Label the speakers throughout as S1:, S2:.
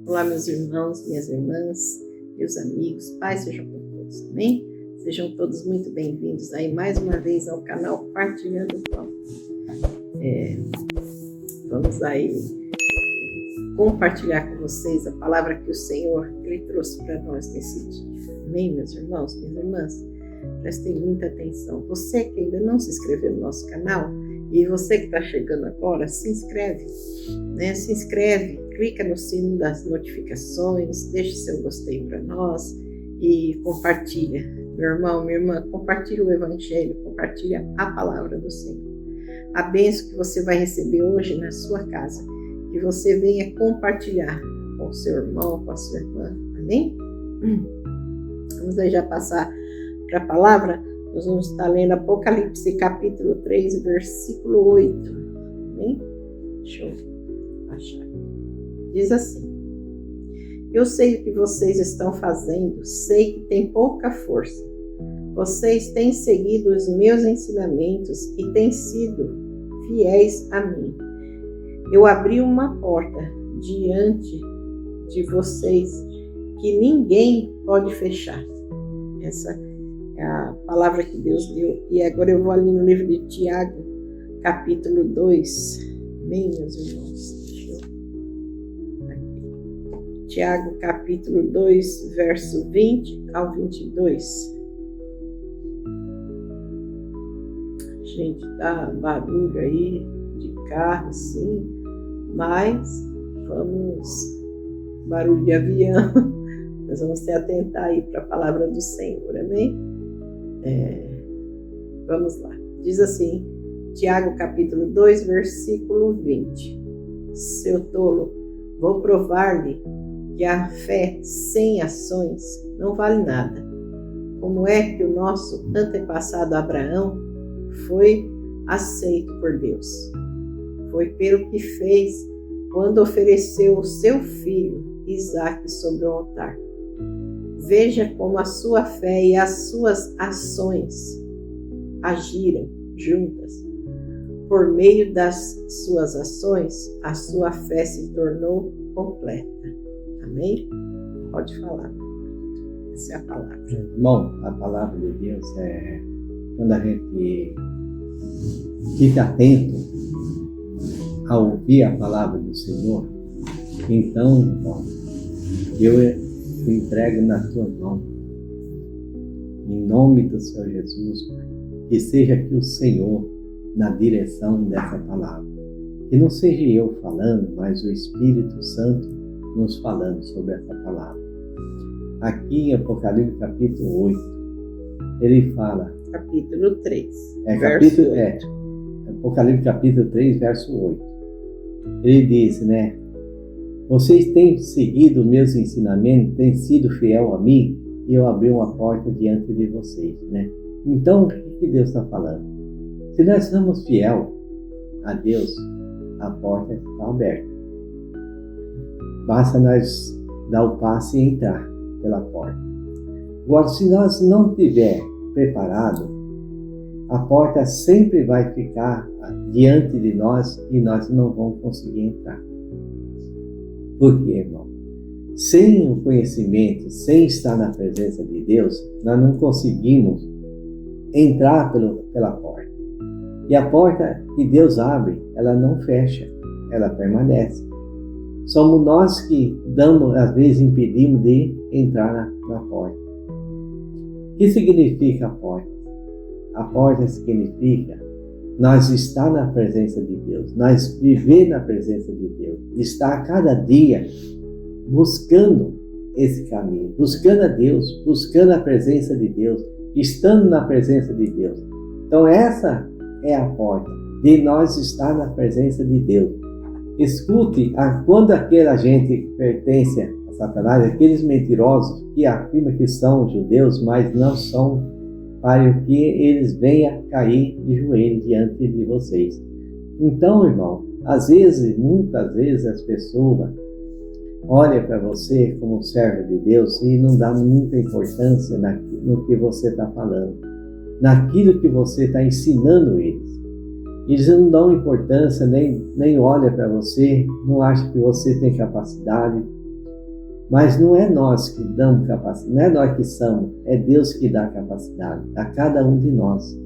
S1: Olá, meus irmãos, minhas irmãs, meus amigos, paz seja com todos, amém? Sejam todos muito bem-vindos aí mais uma vez ao canal Partilhando o Pão. Vamos aí compartilhar com vocês a palavra que o Senhor Ele trouxe para nós nesse dia, amém, meus irmãos, minhas irmãs? Prestem muita atenção. Você que ainda não se inscreveu no nosso canal, e você que está chegando agora, se inscreve, né? Se inscreve, clica no sino das notificações, deixe seu gostei para nós e compartilha. Meu irmão, minha irmã, compartilha o Evangelho, compartilha a palavra do Senhor. A bênção que você vai receber hoje na sua casa, que você venha compartilhar com o seu irmão, com a sua irmã, amém? Vamos aí já passar para a palavra. Nós vamos estar lendo Apocalipse capítulo 3, versículo 8. Amém? Deixa eu achar. Diz assim: eu sei o que vocês estão fazendo, sei que tem pouca força. Vocês têm seguido os meus ensinamentos e têm sido fiéis a mim. Eu abri uma porta diante de vocês que ninguém pode fechar. Essa é a palavra que Deus deu. E agora eu vou ali no livro de Tiago, capítulo 2. Amém, meus irmãos? Tiago, capítulo 2, verso 20 ao 22. Gente, tá barulho aí de carro, sim, mas barulho de avião, nós vamos se atentar aí para a palavra do Senhor, amém? Vamos lá, diz assim, Tiago capítulo 2, versículo 20. Seu tolo, vou provar-lhe que a fé sem ações não vale nada. Como é que o nosso antepassado Abraão foi aceito por Deus? Foi pelo que fez quando ofereceu o seu filho Isaque sobre o altar. Veja como a sua fé e as suas ações agiram juntas. Por meio das suas ações, a sua fé se tornou completa. Amém? Pode falar. Essa é a palavra.
S2: Irmão, a palavra de Deus é quando a gente fica atento a ouvir a palavra do Senhor. Então, irmão, eu entrego na tua mão, em nome do Senhor Jesus, Pai, que seja aqui o Senhor na direção dessa palavra. Que não seja eu falando, mas o Espírito Santo nos falando sobre essa palavra. Aqui em Apocalipse capítulo 8, ele fala...
S1: Capítulo 3,
S2: Apocalipse capítulo 3, verso 8. Ele diz, né? Vocês têm seguido meus ensinamentos, têm sido fiel a mim, e eu abri uma porta diante de vocês, né? Então, o que Deus está falando? Se nós somos fiel a Deus, a porta está aberta. Basta nós dar o passe e entrar pela porta. Agora, se nós não estiver preparado, a porta sempre vai ficar diante de nós e nós não vamos conseguir entrar. Por quê, irmão? Sem o conhecimento, sem estar na presença de Deus, nós não conseguimos entrar pela porta. E a porta que Deus abre, ela não fecha, ela permanece. Somos nós que às vezes impedimos de entrar na porta. O que significa a porta? A porta significa nós estar na presença de Deus, nós viver na presença de Deus, estar a cada dia buscando esse caminho, buscando a Deus, buscando a presença de Deus, estando na presença de Deus. Então essa é a porta, de nós estar na presença de Deus. Escute, quando aquela gente pertence a Satanás, aqueles mentirosos que afirmam que são judeus, mas não são, para que eles venham cair de joelho diante de vocês. Então, irmão, muitas vezes as pessoas olham para você como servo de Deus e não dá muita importância no que você está falando, naquilo que você está ensinando eles. Eles não dão importância, nem olham para você, não acham que você tem capacidade. Mas não é nós que damos capacidade, não é nós que somos, é Deus que dá capacidade a cada um de nós.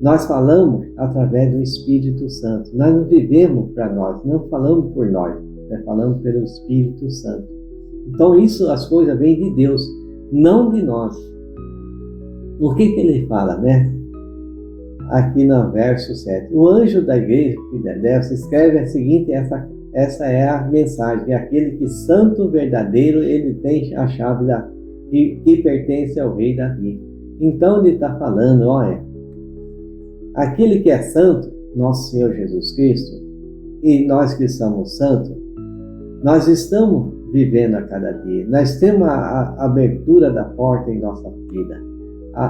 S2: Nós falamos através do Espírito Santo. Nós não vivemos para nós, não falamos por nós, nós falamos pelo Espírito Santo. Então isso, as coisas vêm de Deus, não de nós. O que ele fala, né? Aqui no verso 7. O anjo da igreja de Filadélfia escreve a seguinte, essa é a mensagem. Aquele que santo verdadeiro, ele tem a chave que pertence ao rei Davi. Então ele está falando, olha, aquele que é santo, nosso Senhor Jesus Cristo, e nós que somos santos, nós estamos vivendo a cada dia. Nós temos a abertura da porta em nossa vida,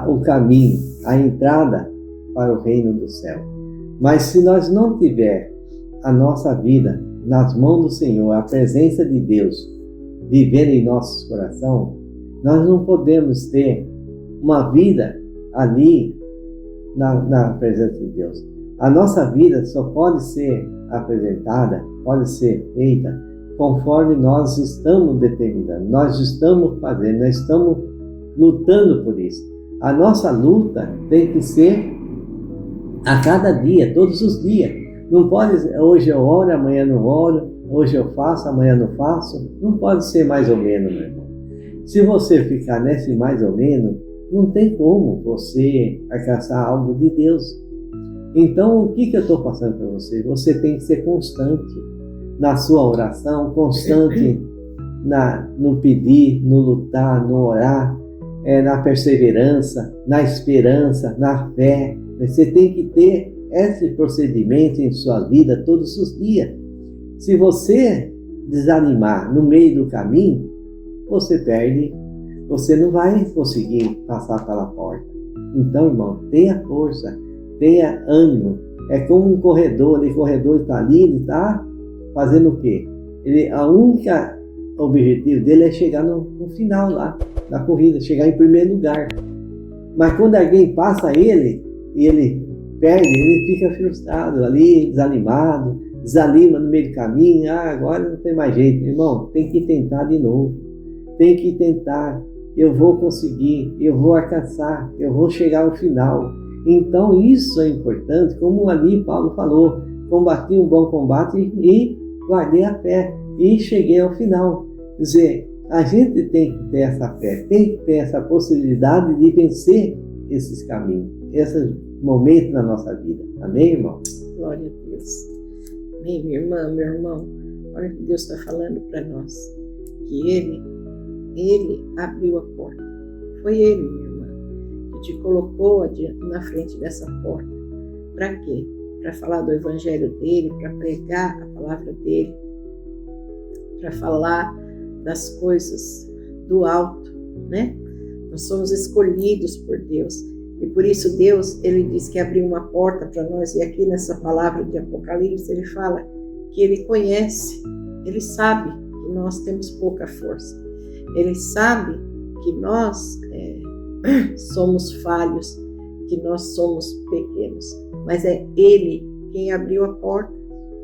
S2: o caminho, a entrada para o reino do céu. Mas se nós não tiver a nossa vida nas mãos do Senhor, a presença de Deus vivendo em nossos corações, nós não podemos ter uma vida ali na presença de Deus. A nossa vida só pode ser apresentada, pode ser feita conforme nós estamos determinando, nós estamos fazendo, nós estamos lutando por isso. A nossa luta tem que ser a cada dia, todos os dias. Não pode, hoje eu oro, amanhã não oro, hoje eu faço, amanhã não faço. Não pode ser mais ou menos, meu irmão. Se você ficar nesse mais ou menos, não tem como você alcançar algo de Deus. Então, o que eu estou passando para você? Você tem que ser constante na sua oração, constante no pedir, no lutar, no orar, na perseverança, na esperança, na fé. Você tem que ter esse procedimento em sua vida todos os dias. Se você desanimar no meio do caminho, você perde, você não vai conseguir passar pela porta. Então, irmão, tenha força, tenha ânimo. É como um corredor, o corredor está ali, ele está fazendo o quê? A única objetivo dele é chegar no final lá, da corrida, chegar em primeiro lugar. Mas quando alguém passa ele, e ele perde, ele fica frustrado ali, desanimado, desanima no meio do caminho, agora não tem mais jeito. Irmão, tem que tentar de novo, tem que tentar, eu vou conseguir, eu vou alcançar, eu vou chegar ao final. Então isso é importante, como ali Paulo falou, combati um bom combate e guardei a fé, e cheguei ao final. Quer dizer, a gente tem que ter essa fé, tem que ter essa possibilidade de vencer esses caminhos, esses momentos na nossa vida. Amém, irmão?
S1: Glória a Deus. Amém, minha irmã, meu irmão. Olha o que Deus está falando para nós. Que Ele abriu a porta. Foi Ele, minha irmã, que te colocou na frente dessa porta. Para quê? Para falar do Evangelho dEle, para pregar a palavra dEle, para falar das coisas do alto, né? Nós somos escolhidos por Deus. E por isso Deus, Ele diz que abriu uma porta para nós. E aqui nessa palavra de Apocalipse, Ele fala que Ele conhece, Ele sabe que nós temos pouca força. Ele sabe que nós somos falhos, que nós somos pequenos. Mas é Ele quem abriu a porta,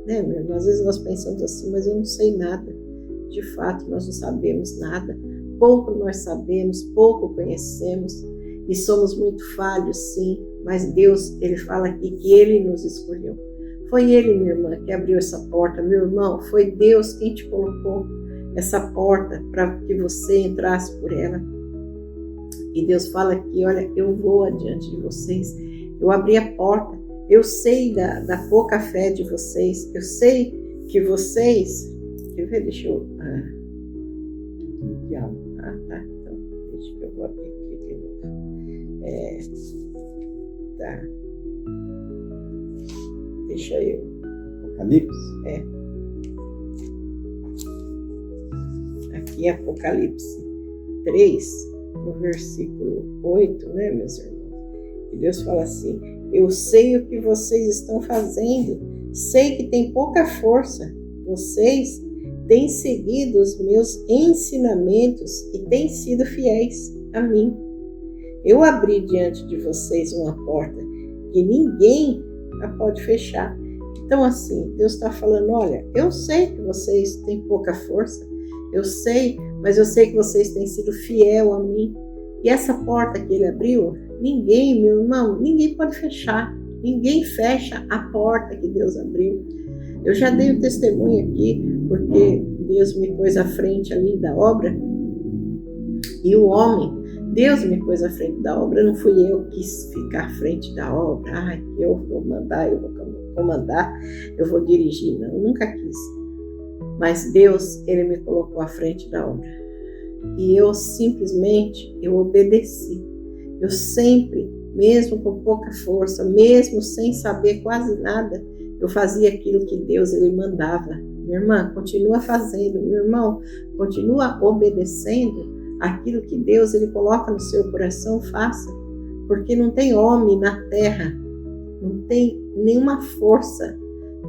S1: né, meu irmão? Às vezes nós pensamos assim, mas eu não sei nada. De fato, nós não sabemos nada. Pouco nós sabemos, pouco conhecemos. E somos muito falhos, sim, mas Deus, Ele fala aqui que Ele nos escolheu. Foi Ele, minha irmã, que abriu essa porta. Meu irmão, foi Deus quem te colocou essa porta para que você entrasse por ela. E Deus fala aqui, olha, eu vou adiante de vocês. Eu abri a porta. Eu sei da pouca fé de vocês. Eu sei que vocês... Quer ver? Deixa eu... tá. Então, deixa que eu vou abrir aqui de novo. Tá. Deixa eu.
S2: Apocalipse?
S1: Aqui é Apocalipse 3, no versículo 8, né, meus irmãos? E Deus fala assim: eu sei o que vocês estão fazendo, sei que tem pouca força, vocês têm seguido os meus ensinamentos e têm sido fiéis a mim. Eu abri diante de vocês uma porta que ninguém a pode fechar. Então assim, Deus está falando, olha, eu sei que vocês têm pouca força, eu sei, mas eu sei que vocês têm sido fiel a mim. E essa porta que ele abriu, ninguém, meu irmão, ninguém pode fechar. Ninguém fecha a porta que Deus abriu. Eu já dei o testemunho aqui, porque Deus me pôs à frente ali da obra. E o homem, Deus me pôs à frente da obra, não fui eu que quis ficar à frente da obra. Ai, eu vou mandar, eu vou comandar, eu vou dirigir. Não, eu nunca quis. Mas Deus, Ele me colocou à frente da obra. E eu simplesmente, eu obedeci. Eu sempre, mesmo com pouca força, mesmo sem saber quase nada, eu fazia aquilo que Deus, Ele mandava. Minha irmã, continua fazendo. Meu irmão, continua obedecendo aquilo que Deus, Ele coloca no seu coração, faça. Porque não tem homem na terra, não tem nenhuma força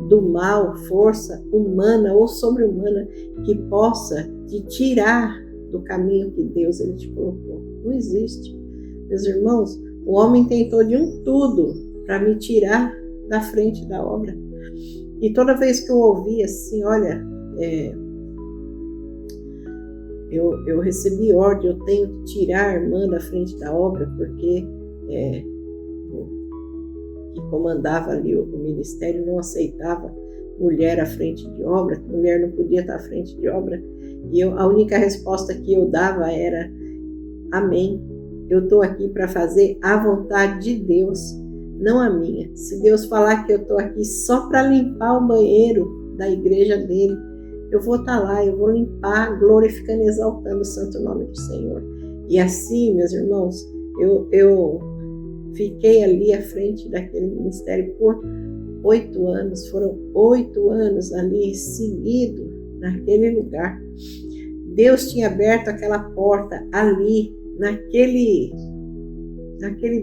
S1: do mal, força humana ou sobre-humana, que possa te tirar do caminho que Deus, Ele te colocou. Não existe. Meus irmãos, o homem tentou de tudo para me tirar da frente da obra. E toda vez que eu ouvia assim, olha, eu recebi ordem, eu tenho que tirar a irmã da frente da obra, porque que comandava ali o ministério não aceitava mulher à frente de obra, que mulher não podia estar à frente de obra. E a única resposta que eu dava era: amém, eu estou aqui para fazer a vontade de Deus, não a minha. Se Deus falar que eu estou aqui só para limpar o banheiro da igreja dele, eu vou estar lá, eu vou limpar, glorificando e exaltando o santo nome do Senhor. E assim, meus irmãos, eu fiquei ali à frente daquele ministério por 8 anos, foram 8 anos ali seguido naquele lugar. Deus tinha aberto aquela porta ali, naquele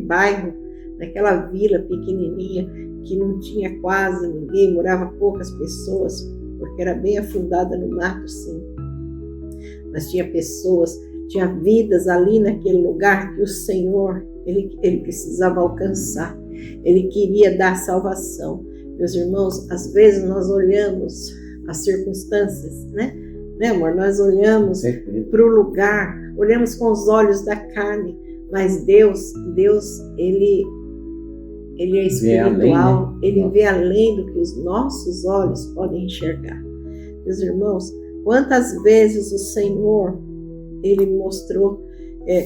S1: bairro, naquela vila pequenininha, que não tinha quase ninguém, morava poucas pessoas, porque era bem afundada no mato, sim. Mas tinha pessoas, tinha vidas ali naquele lugar que o Senhor, Ele precisava alcançar. Ele queria dar salvação. Meus irmãos, às vezes nós olhamos as circunstâncias, né, amor? Nós olhamos para o lugar, olhamos com os olhos da carne, mas Deus, Ele é espiritual, Ele vê além do que os nossos olhos podem enxergar. Meus irmãos, quantas vezes o Senhor, Ele mostrou,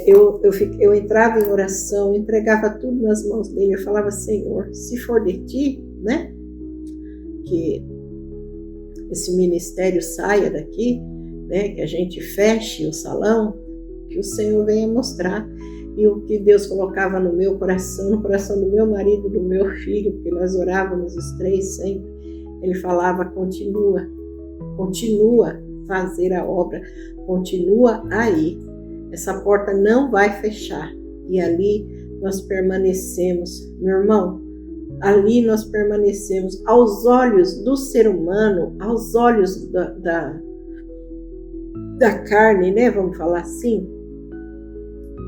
S1: eu entrava em oração, entregava tudo nas mãos dele, eu falava: Senhor, se for de ti, né, que esse ministério saia daqui, né, que a gente feche o salão, que o Senhor venha mostrar. E o que Deus colocava no meu coração, no coração do meu marido, do meu filho, porque nós orávamos os 3 sempre, Ele falava: continua a fazer a obra, continua aí, essa porta não vai fechar. E ali nós permanecemos, meu irmão, ali nós permanecemos aos olhos do ser humano, aos olhos da carne, né, vamos falar assim.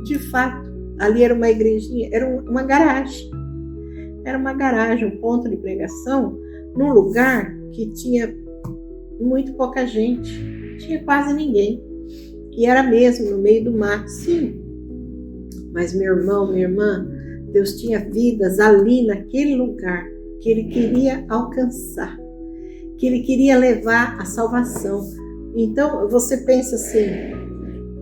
S1: De fato, ali era uma igrejinha, era uma garagem. Era uma garagem, um ponto de pregação, num lugar que tinha muito pouca gente, tinha quase ninguém. E era mesmo no meio do mato, sim. Mas meu irmão, minha irmã, Deus tinha vidas ali naquele lugar que Ele queria alcançar, que Ele queria levar a salvação. Então você pensa assim: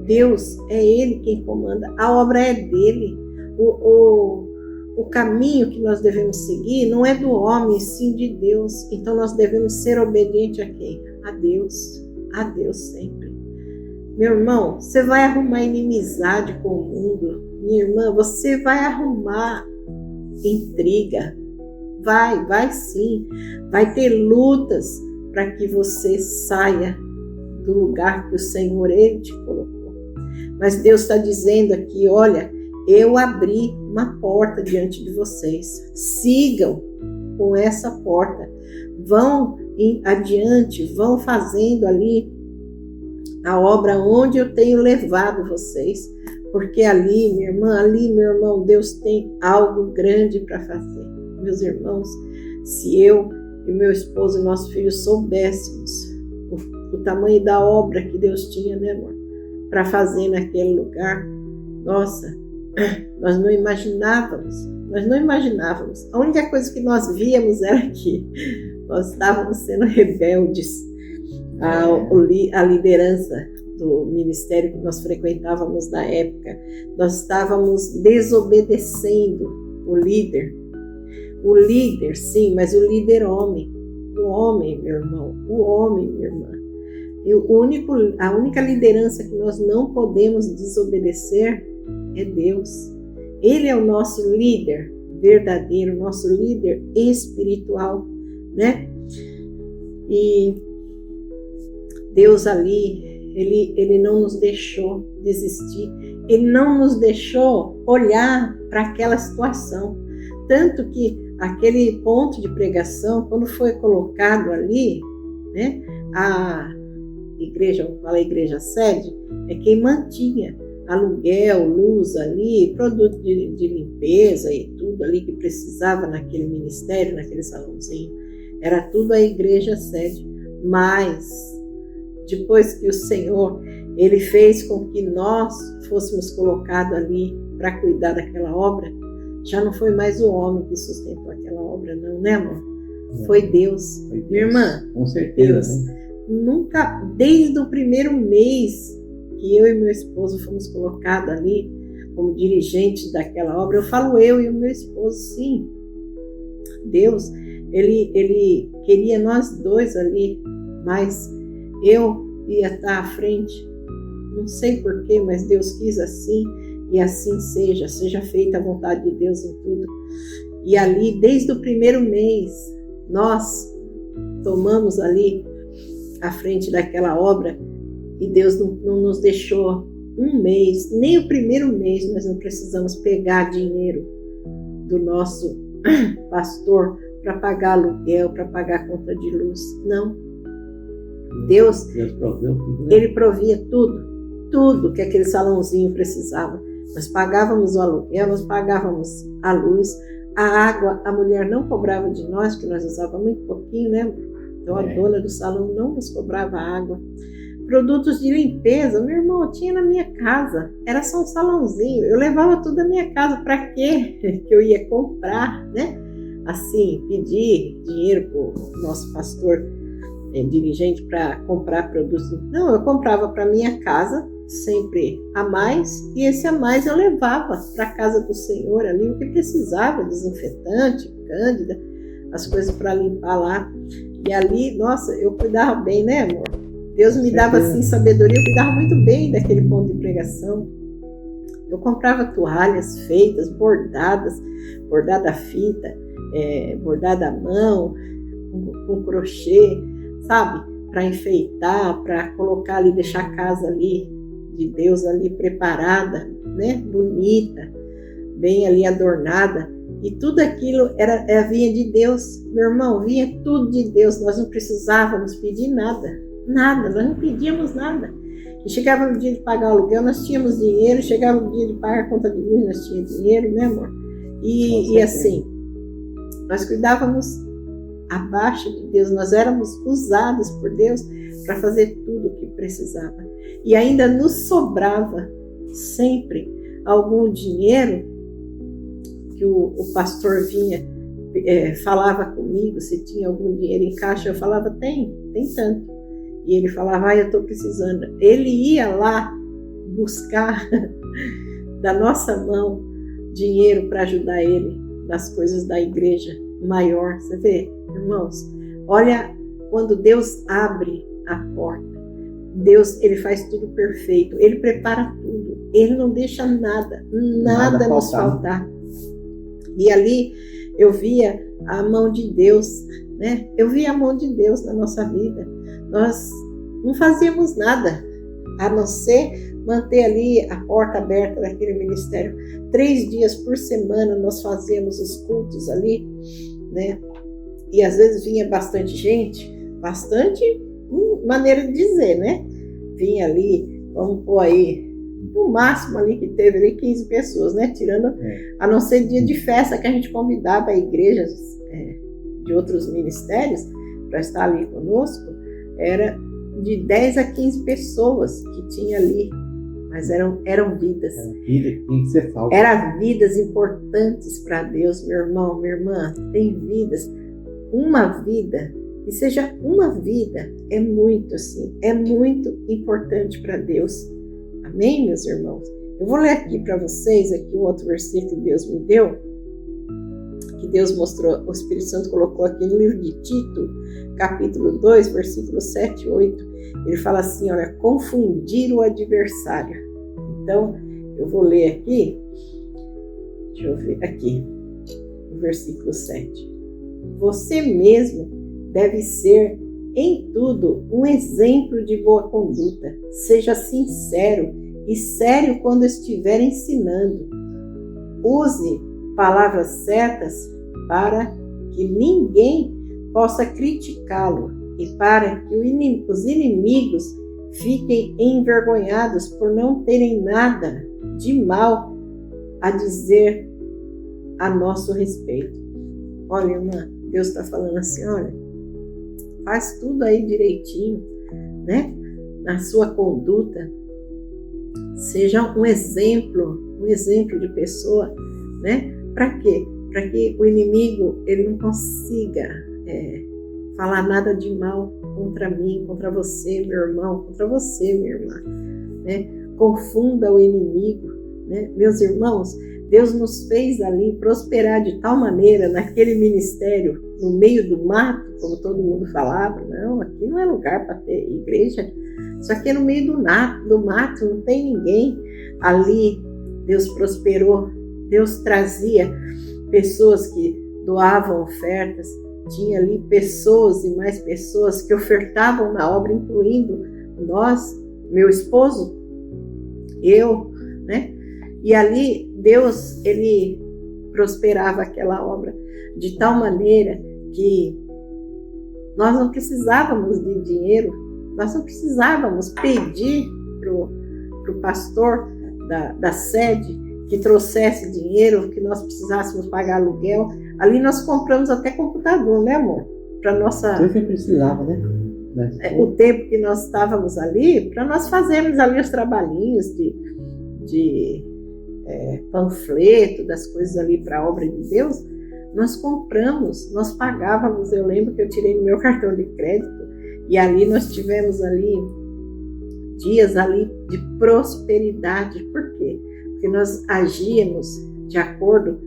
S1: Deus, é Ele quem comanda, a obra é dele. O caminho que nós devemos seguir não é do homem, sim de Deus. Então nós devemos ser obedientes a quem? A Deus sempre. Meu irmão, você vai arrumar inimizade com o mundo. Minha irmã, você vai arrumar intriga. Vai sim. Vai ter lutas para que você saia do lugar que o Senhor, Ele te colocou. Mas Deus está dizendo aqui: olha, eu abri uma porta diante de vocês. Sigam com essa porta. Vão adiante, vão fazendo ali a obra onde eu tenho levado vocês. Porque ali, minha irmã, ali, meu irmão, Deus tem algo grande para fazer. Meus irmãos, se eu e meu esposo e nosso filho soubéssemos o tamanho da obra que Deus tinha, né, amor? para fazer naquele lugar. Nossa, nós não imaginávamos. A única coisa que nós víamos era que nós estávamos sendo rebeldes à liderança do ministério que nós frequentávamos na época. Nós estávamos desobedecendo o líder. O líder, sim, mas o líder homem. O homem, meu irmão. O homem, minha irmã. E a única liderança que nós não podemos desobedecer é Deus. Ele é o nosso líder verdadeiro, nosso líder espiritual, né? E Deus ali, Ele não nos deixou desistir, Ele não nos deixou olhar para aquela situação. Tanto que aquele ponto de pregação, quando foi colocado ali, né, a igreja sede, é quem mantinha aluguel, luz ali, produto de limpeza e tudo ali que precisava naquele ministério, naquele salãozinho. Era tudo a igreja sede. Mas depois que o Senhor, Ele fez com que nós fôssemos colocados ali para cuidar daquela obra, já não foi mais o homem que sustentou aquela obra, não, né, amor? Foi Deus. Minha irmã,
S2: com certeza,
S1: Deus.
S2: Né?
S1: Nunca, desde o primeiro mês que eu e meu esposo fomos colocados ali como dirigentes daquela obra, eu falo eu e o meu esposo, sim. Deus, ele queria nós dois ali, mas eu ia estar à frente. Não sei porquê, mas Deus quis assim, e assim seja feita a vontade de Deus em tudo. E ali, desde o primeiro mês, nós tomamos ali à frente daquela obra, e Deus não nos deixou um mês, nem o primeiro mês nós não precisamos pegar dinheiro do nosso pastor para pagar aluguel, para pagar conta de luz. Não. Deus
S2: proveu tudo, né?
S1: Ele provia tudo que aquele salãozinho precisava. Nós pagávamos o aluguel, nós pagávamos a luz, a água, a mulher não cobrava de nós, porque nós usávamos muito pouquinho, né? Então a dona do salão não nos cobrava água. Produtos de limpeza, meu irmão, eu tinha na minha casa, era só um salãozinho, eu levava tudo da minha casa. Para quê que eu ia comprar, né? Assim, pedir dinheiro para o nosso pastor dirigente para comprar produtos? Não, eu comprava para minha casa, sempre a mais, e esse a mais eu levava para a casa do Senhor ali, o que precisava, desinfetante, cândida, as coisas para limpar lá. E ali, nossa, eu cuidava bem, né, amor? Deus me dava assim sabedoria, eu cuidava muito bem daquele ponto de pregação. Eu comprava toalhas feitas, bordadas, bordada a fita, bordada à mão, com crochê, sabe? Para enfeitar, para colocar ali, deixar a casa ali de Deus ali preparada, né? Bonita, bem ali adornada. E tudo aquilo vinha de Deus. Meu irmão, vinha tudo de Deus. Nós não precisávamos pedir nada. Nada, nós não pedíamos nada. E chegava no dia de pagar o aluguel, nós tínhamos dinheiro. Chegava no dia de pagar a conta de luz, nós tínhamos dinheiro, né, amor? E assim, nós cuidávamos abaixo de Deus. Nós éramos usados por Deus para fazer tudo o que precisava. E ainda nos sobrava sempre algum dinheiro que o pastor vinha, falava comigo se tinha algum dinheiro em caixa. Eu falava, tem tanto. E ele falava, eu estou precisando. Ele ia lá buscar da nossa mão dinheiro para ajudar ele nas coisas da igreja maior. Você vê, irmãos? Olha, quando Deus abre a porta, Deus, Ele faz tudo perfeito. Ele prepara tudo. Ele não deixa nada nos faltar. E ali eu via a mão de Deus, né? Eu via a mão de Deus na nossa vida. Nós não fazíamos nada, a não ser manter ali a porta aberta daquele ministério. 3 dias por semana nós fazíamos os cultos ali, né? E às vezes vinha bastante gente, maneira de dizer, né? Vinha ali, vamos pôr aí, no máximo ali que teve ali 15 pessoas, né? Tirando, a não ser dia de festa que a gente convidava igrejas de outros ministérios para estar ali conosco, era de 10 a 15 pessoas que tinha ali mas eram vidas.
S2: Vida que tem que ser salva.
S1: Eram vidas importantes para Deus, meu irmão, minha irmã. Tem vidas. Uma vida, que seja uma vida, é muito assim, é muito importante para Deus. Amém, meus irmãos? Eu vou ler aqui para vocês aqui um outro versículo que Deus me deu, que Deus mostrou, o Espírito Santo colocou aqui no livro de Tito, capítulo 2, versículos 7 e 8. Ele fala assim, olha, confundir o adversário. Então, eu vou ler aqui, deixa eu ver aqui, o versículo 7. Você mesmo deve ser em tudo um exemplo de boa conduta. Seja sincero e sério quando estiver ensinando. Use palavras certas para que ninguém possa criticá-lo e para que os inimigos fiquem envergonhados por não terem nada de mal a dizer a nosso respeito. Olha, irmã, Deus está falando assim, olha, faz tudo aí direitinho, né? Na sua conduta, seja um exemplo de pessoa, né? Para quê? Para que o inimigo ele não consiga falar nada de mal contra mim, contra você, meu irmão, contra você, minha irmã, né? Confunda o inimigo, né? Meus irmãos, Deus nos fez ali prosperar de tal maneira naquele ministério, no meio do mato, como todo mundo falava. Não, aqui não é lugar para ter igreja, isso aqui é no meio do mato, não tem ninguém. Ali Deus prosperou, Deus trazia pessoas que doavam ofertas, tinha ali pessoas e mais pessoas que ofertavam na obra, incluindo nós, meu esposo, eu, né? E ali Deus, ele prosperava aquela obra de tal maneira que nós não precisávamos de dinheiro, nós não precisávamos pedir para o pastor da sede que trouxesse dinheiro, que nós precisássemos pagar aluguel. Ali nós compramos até computador, né, amor? Para nossa...
S2: Você precisava, né?
S1: O tempo que nós estávamos ali, para nós fazermos ali os trabalhinhos de panfleto, das coisas ali para a obra de Deus, nós compramos, nós pagávamos. Eu lembro que eu tirei no meu cartão de crédito e ali nós tivemos ali dias ali de prosperidade. Por quê? Porque nós agíamos de acordo,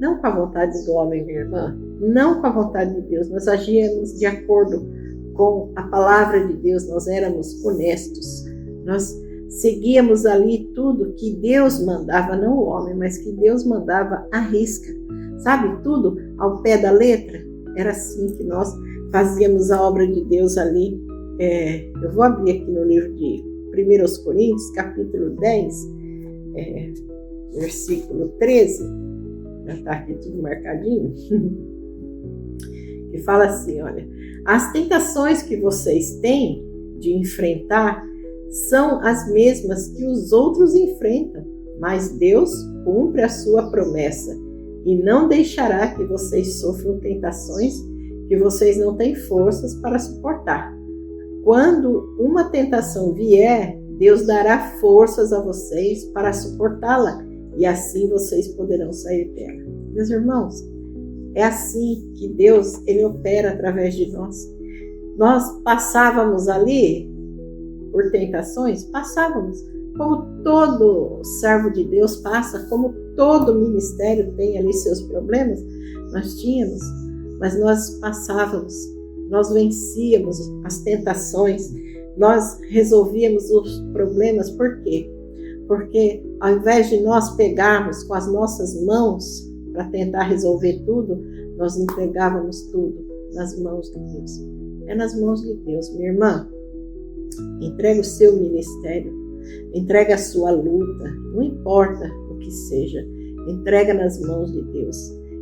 S1: não com a vontade do homem, minha irmã, não com a vontade de Deus, nós agíamos de acordo com a palavra de Deus, nós éramos honestos, nós seguíamos ali tudo que Deus mandava, não o homem, mas que Deus mandava à risca, sabe, tudo ao pé da letra. Era assim que nós fazíamos a obra de Deus ali. Eu vou abrir aqui no livro de 1 Coríntios, capítulo 10, versículo 13, já está aqui tudo marcadinho, que fala assim, olha, as tentações que vocês têm de enfrentar são as mesmas que os outros enfrentam, mas Deus cumpre a sua promessa e não deixará que vocês sofram tentações que vocês não têm forças para suportar. Quando uma tentação vier, Deus dará forças a vocês para suportá-la e assim vocês poderão sair dela. Meus irmãos, é assim que Deus ele opera através de nós. Nós passávamos ali por tentações, passávamos, como todo servo de Deus passa, como todo ministério tem ali seus problemas, nós tínhamos, mas nós passávamos, nós vencíamos as tentações, nós resolvíamos os problemas. Por quê? Porque ao invés de nós pegarmos com as nossas mãos para tentar resolver tudo, nós entregávamos tudo nas mãos de Deus. É nas mãos de Deus, minha irmã. Entrega o seu ministério, entrega a sua luta, não importa o que seja, entrega nas mãos de Deus.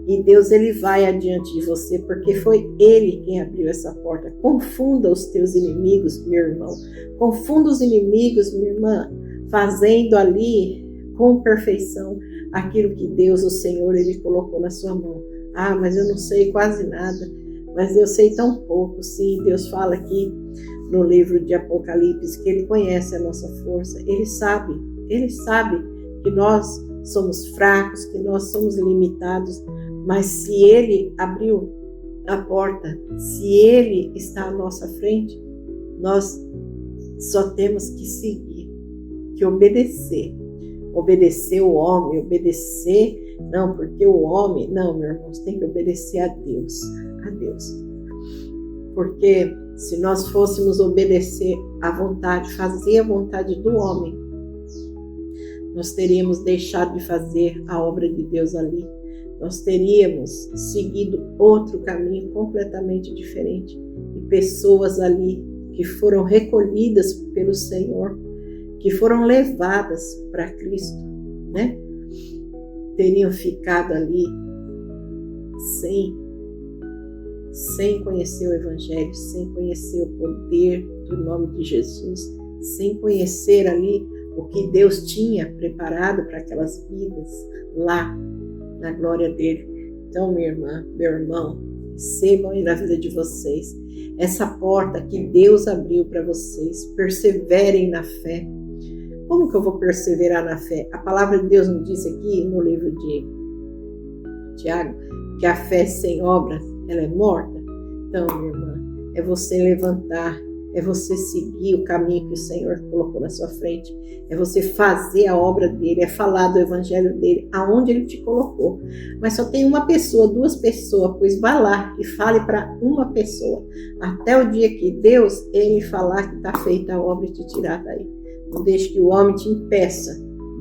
S1: E Deus ele vai adiante de você, porque foi Ele quem abriu essa porta. Confunda os teus inimigos, meu irmão. Confunda os inimigos, minha irmã, fazendo ali com perfeição aquilo que Deus, o Senhor, Ele colocou na sua mão. Ah, mas eu não sei quase nada, mas eu sei tão pouco. Sim, Deus fala aqui no livro de Apocalipse que Ele conhece a nossa força, Ele sabe Ele sabe que nós somos fracos, que nós somos limitados, mas se Ele abriu a porta, se Ele está à nossa frente, nós só temos que seguir, que obedecer. Obedecer o homem, obedecer, não, porque o homem, não, meu irmão, tem que obedecer a Deus, a Deus. Porque se nós fôssemos obedecer à vontade, fazer a vontade do homem, nós teríamos deixado de fazer a obra de Deus ali. Nós teríamos seguido outro caminho completamente diferente. E pessoas ali que foram recolhidas pelo Senhor, que foram levadas para Cristo, né? Teriam ficado ali sem conhecer o Evangelho, sem conhecer o poder do nome de Jesus, sem conhecer ali o que Deus tinha preparado para aquelas vidas lá na glória dele. Então, minha irmã, meu irmão, recebam aí na vida de vocês essa porta que Deus abriu para vocês. Perseverem na fé. Como que eu vou perseverar na fé? A palavra de Deus nos diz aqui no livro de Tiago que a fé sem obras, ela é morta. Então, minha irmã, é você levantar, é você seguir o caminho que o Senhor colocou na sua frente, é você fazer a obra dele, é falar do evangelho dele, aonde ele te colocou. Mas só tem uma pessoa, duas pessoas, pois vá lá e fale para uma pessoa, até o dia que Deus, ele falar que está feita a obra e te tirar daí. Não deixe que o homem te impeça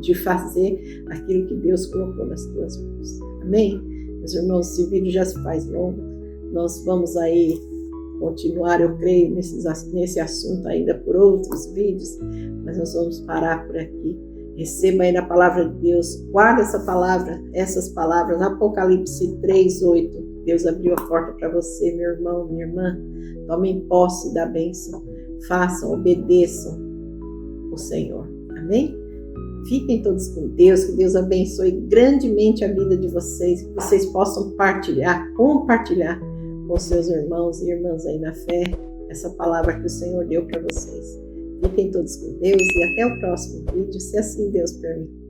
S1: de fazer aquilo que Deus colocou nas tuas mãos. Amém? Meus irmãos, esse vídeo já se faz longo. Nós vamos aí continuar, eu creio, nesse assunto ainda por outros vídeos, mas nós vamos parar por aqui. Receba aí na palavra de Deus, guarda essas palavras, Apocalipse 3:8. Deus abriu a porta para você, meu irmão, minha irmã. Tomem posse da bênção, façam, obedeçam o Senhor. Amém? Fiquem todos com Deus, que Deus abençoe grandemente a vida de vocês, que vocês possam compartilhar com seus irmãos e irmãs aí na fé, essa palavra que o Senhor deu para vocês. Fiquem todos com Deus e até o próximo vídeo, se assim Deus permitir.